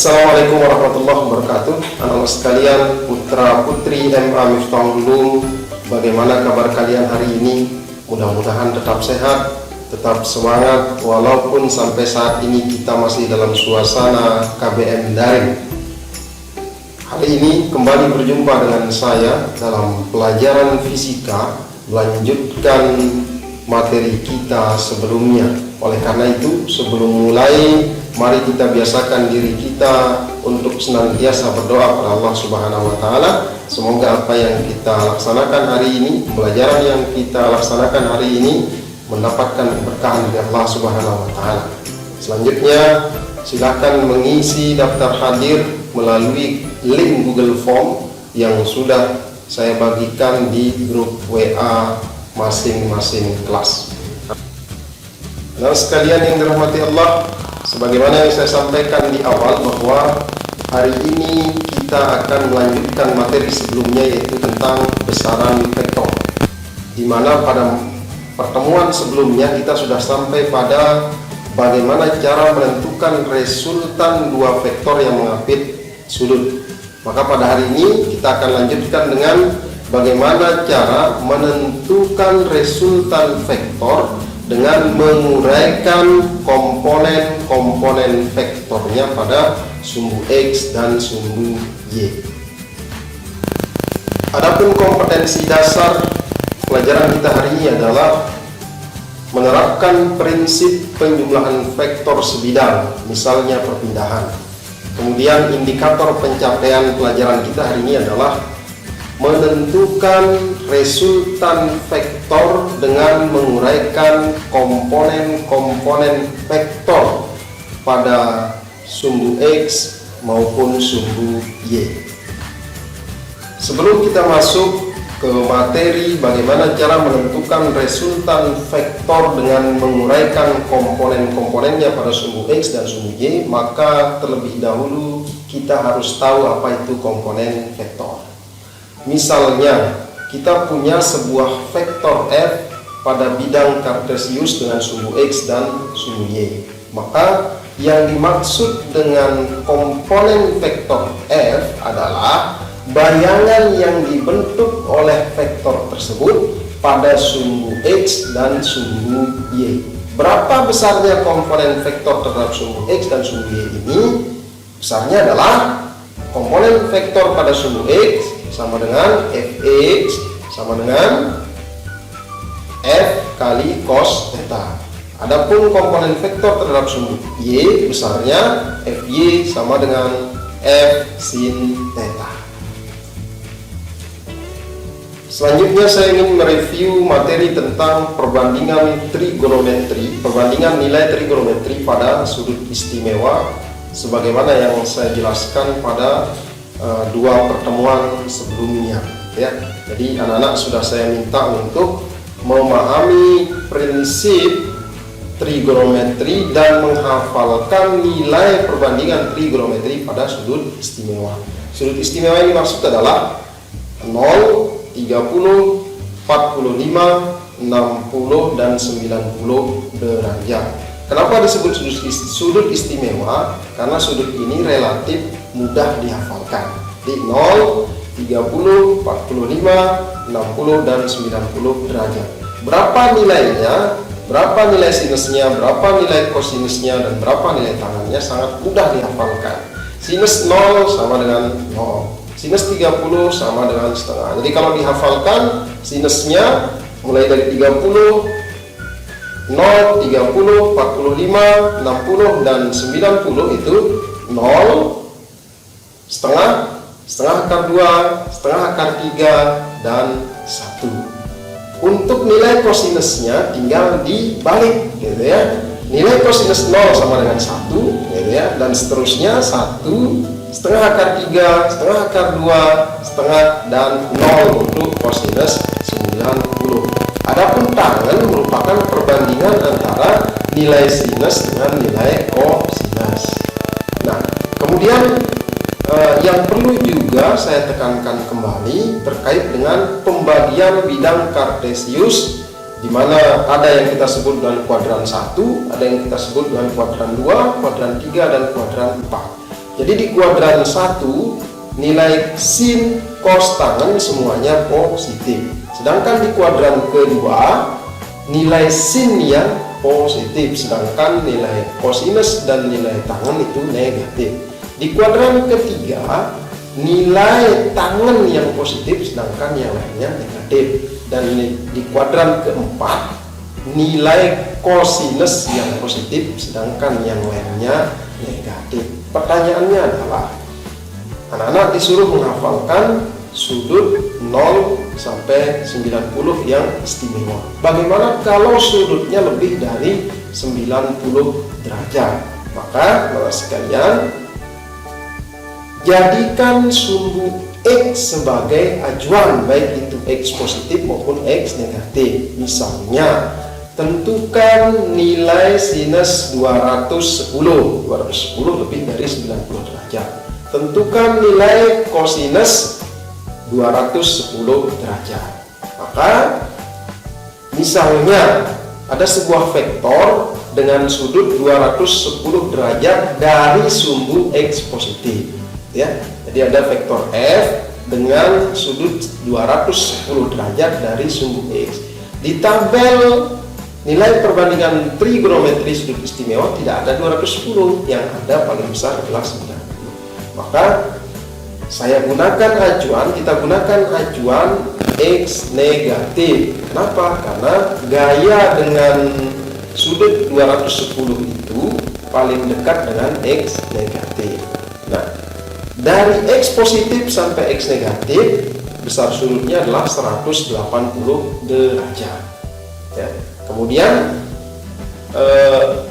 Assalamualaikum warahmatullahi wabarakatuh. Anak-anak sekalian, putra putri MA Miftahul Ulum, bagaimana kabar kalian hari ini? Mudah-mudahan tetap sehat, tetap semangat, walaupun sampai saat ini kita masih dalam suasana KBM daring. Hari ini kembali berjumpa dengan saya dalam pelajaran fisika, melanjutkan materi kita sebelumnya. Oleh karena itu, sebelum mulai, mari kita biasakan diri kita untuk senantiasa berdoa kepada Allah Subhanahu wa Ta'ala. Semoga apa yang kita laksanakan hari ini, pelajaran yang kita laksanakan hari ini, mendapatkan keberkahan dari Allah Subhanahu wa Ta'ala. Selanjutnya, silakan mengisi daftar hadir melalui link Google Form yang sudah saya bagikan di grup WA masing-masing kelas. Nah, sekalian yang dirahmati Allah, sebagaimana yang saya sampaikan di awal bahwa hari ini kita akan melanjutkan materi sebelumnya, yaitu tentang besaran vektor, di mana pada pertemuan sebelumnya kita sudah sampai pada bagaimana cara menentukan resultan dua vektor yang mengapit sudut. Maka pada hari ini kita akan lanjutkan dengan bagaimana cara menentukan resultan vektor dengan menguraikan komponen-komponen vektornya pada sumbu X dan sumbu Y. Adapun kompetensi dasar pelajaran kita hari ini adalah menerapkan prinsip penjumlahan vektor sebidang, misalnya perpindahan. Kemudian indikator pencapaian pelajaran kita hari ini adalah menentukan resultan vektor dengan menguraikan komponen-komponen vektor pada sumbu X maupun sumbu Y. Sebelum kita masuk ke materi bagaimana cara menentukan resultan vektor dengan menguraikan komponen-komponennya pada sumbu X dan sumbu Y, maka terlebih dahulu kita harus tahu apa itu komponen vektor. Misalnya, kita punya sebuah vektor F pada bidang kartesius dengan sumbu X dan sumbu Y. Maka yang dimaksud dengan komponen vektor F adalah bayangan yang dibentuk oleh vektor tersebut pada sumbu X dan sumbu Y. Berapa besarnya komponen vektor terhadap sumbu X dan sumbu Y ini? Besarnya adalah komponen vektor pada sumbu X sama dengan Fx sama dengan F kali cos theta. Adapun komponen vektor terhadap sumbu Y besarnya Fy sama dengan F sin theta. Selanjutnya saya ingin mereview materi tentang perbandingan trigonometri, perbandingan nilai trigonometri pada sudut istimewa, sebagaimana yang saya jelaskan pada dua pertemuan sebelumnya, ya. Jadi anak-anak sudah saya minta untuk memahami prinsip trigonometri dan menghafalkan nilai perbandingan trigonometri pada sudut istimewa. Sudut istimewa ini maksud adalah 0, 30, 45, 60, dan 90 derajat. Kenapa disebut sudut istimewa? Karena sudut ini relatif mudah dihafalkan. Di 0, 30, 45, 60, dan 90 derajat. Berapa nilainya? Berapa nilai sinusnya? Berapa nilai kosinusnya? Dan berapa nilai tangannya? Sangat mudah dihafalkan. Sinus 0 sama dengan 0. Sinus 30 sama dengan setengah. Jadi kalau dihafalkan sinusnya mulai dari 30, 0, 30, 45, 60, dan 90 itu 0, setengah, setengah akar 2, setengah akar 3, dan 1. Untuk nilai kosinusnya tinggal dibalik, gitu ya. Nilai kosinus 0 sama dengan 1, gitu ya, dan seterusnya 1, setengah akar 3, setengah akar 2, setengah, dan 0 untuk kosinus 90. Adapun tangan merupakan perbandingan antara nilai sinus dengan nilai kosinus. Nah, kemudian yang perlu juga saya tekankan kembali terkait dengan pembagian bidang kartesius, di mana ada yang kita sebut dengan kuadran 1, ada yang kita sebut dengan kuadran 2, kuadran 3, dan kuadran 4. Jadi di kuadran 1 nilai sin cos tangen semuanya positif. Sedangkan di kuadran kedua nilai sin yang positif, sedangkan nilai kosinus dan nilai tangen itu negatif. Di kuadran ketiga nilai tangen yang positif, sedangkan yang lainnya negatif. Dan di kuadran keempat nilai kosinus yang positif, sedangkan yang lainnya negatif. Pertanyaannya adalah, anak-anak disuruh menghafalkan sudut 0 sampai 90 yang istimewa. Bagaimana kalau sudutnya lebih dari 90 derajat? Maka anak sekalian, jadikan sumbu X sebagai acuan, baik itu X positif maupun X negatif. Misalnya, tentukan nilai sinus 210 lebih dari 90 derajat. Tentukan nilai kosinus 210 derajat. Maka misalnya ada sebuah vektor dengan sudut 210 derajat dari sumbu X positif, ya. Jadi ada vektor F dengan sudut 210 derajat dari sumbu X. Di tabel nilai perbandingan trigonometri sudut istimewa tidak ada 210, yang ada paling besar adalah 90. Maka kita gunakan acuan X negatif. Kenapa? Karena gaya dengan sudut 210 itu paling dekat dengan X negatif. Nah, dari X positif sampai X negatif, besar sudutnya adalah 180 derajat. Ya. Kemudian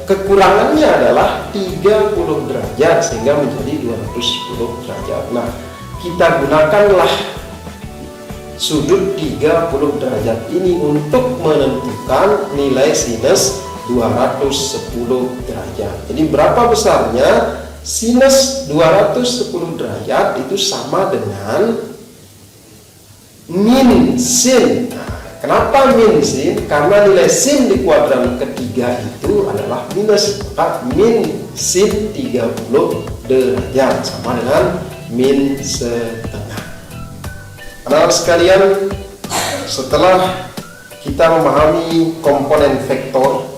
kekurangannya adalah 30 derajat sehingga menjadi 210 derajat. Nah, kita gunakanlah sudut 30 derajat ini untuk menentukan nilai sinus 210 derajat. Jadi berapa besarnya sinus 210 derajat itu sama dengan min sin. Kenapa min sin? Karena nilai sin di kuadran ketiga itu adalah minus, maka min sin 30 derajat sama dengan min setengah. Anak sekalian, setelah kita memahami komponen vektor,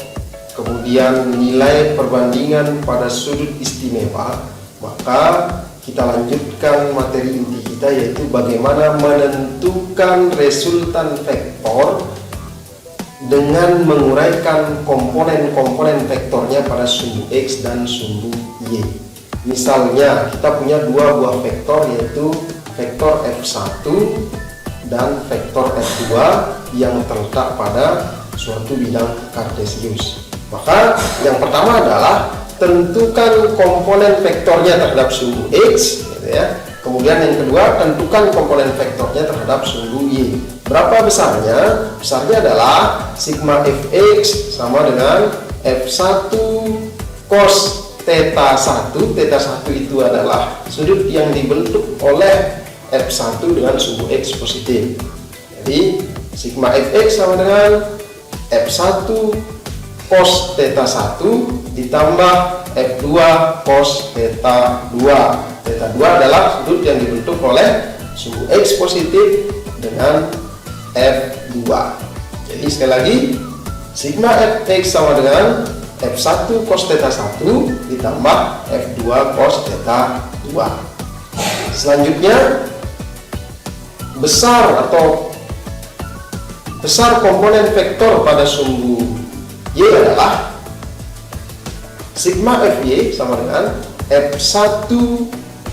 kemudian nilai perbandingan pada sudut istimewa, maka kita lanjutkan materi inti kita, yaitu bagaimana menentukan resultan vektor dengan menguraikan komponen-komponen vektornya pada sumbu X dan sumbu Y. Misalnya kita punya dua buah vektor, yaitu vektor F1 dan vektor F2 yang terletak pada suatu bidang kartesius. Maka yang pertama adalah tentukan komponen vektornya terhadap sumbu X, gitu ya. Kemudian yang kedua, tentukan komponen vektornya terhadap sumbu Y. Berapa besarnya? Besarnya adalah sigma Fx sama dengan F1 cos theta 1. Theta 1 itu adalah sudut yang dibentuk oleh F1 dengan sumbu X positif. Jadi sigma Fx sama dengan F1 cos theta 1 ditambah F2 cos theta 2. Theta 2 adalah sudut yang dibentuk oleh sumbu X positif dengan F2. Jadi sekali lagi, sigma Fx sama dengan F1 cos theta 1 ditambah F2 cos theta 2. Selanjutnya, besar komponen vektor pada sumbu Y adalah sigma Fy sama dengan F1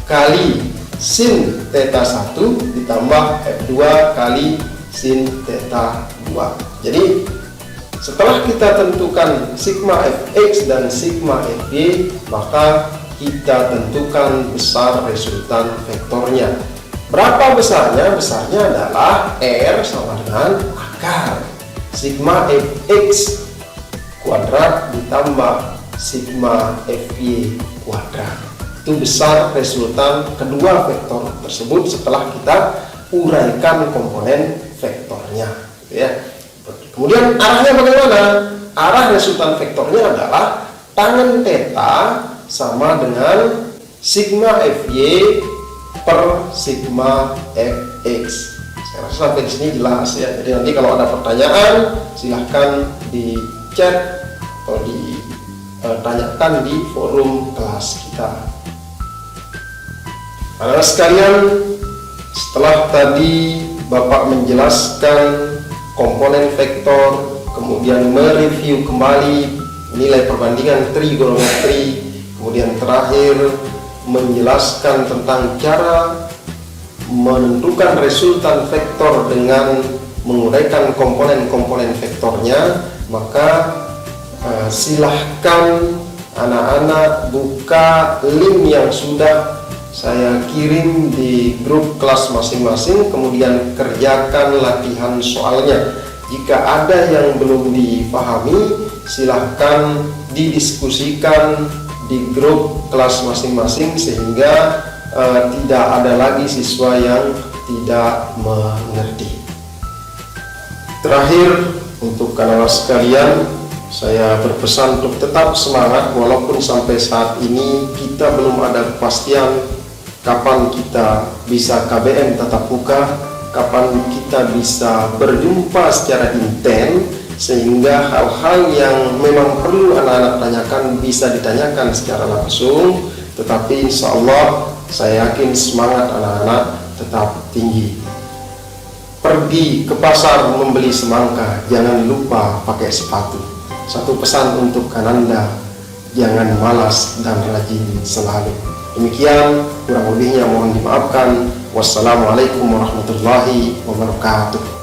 kali sin theta 1 ditambah F2 kali sin theta 2. Jadi setelah kita tentukan sigma Fx dan sigma Fy, maka kita tentukan besar resultan vektornya. Berapa besarnya? Besarnya adalah R sama dengan akar sigma Fx kuadrat ditambah sigma Fy kuadrat. Itu besar resultan kedua vektor tersebut setelah kita uraikan komponen vektornya, gitu ya. Kemudian arahnya bagaimana? Arah resultan vektornya adalah tangen theta sama dengan sigma FY per sigma FX. Saya rasa sampai di sini jelas ya. Jadi nanti kalau ada pertanyaan silahkan di chat atau ditanyakan di forum kelas kita. Anak-anak sekalian, setelah tadi Bapak menjelaskan komponen vektor, kemudian mereview kembali nilai perbandingan trigonometri, kemudian terakhir menjelaskan tentang cara menentukan resultan vektor dengan menguraikan komponen-komponen vektornya, maka silahkan anak-anak buka link yang sudah saya kirim di grup kelas masing-masing, kemudian kerjakan latihan soalnya. Jika ada yang belum dipahami, silahkan didiskusikan di grup kelas masing-masing sehingga tidak ada lagi siswa yang tidak mengerti. Terakhir, untuk anak-anak sekalian, saya berpesan untuk tetap semangat walaupun sampai saat ini kita belum ada kepastian kapan kita bisa KBM tatap muka, kapan kita bisa berjumpa secara intens, sehingga hal-hal yang memang perlu anak-anak tanyakan bisa ditanyakan secara langsung. Tetapi insya Allah saya yakin semangat anak-anak tetap tinggi. Pergi ke pasar membeli semangka, jangan lupa pakai sepatu. Satu pesan untuk Ananda, jangan malas dan rajin selalu. Demikian, kurang lebihnya mohon dimaafkan. Wassalamualaikum warahmatullahi wabarakatuh.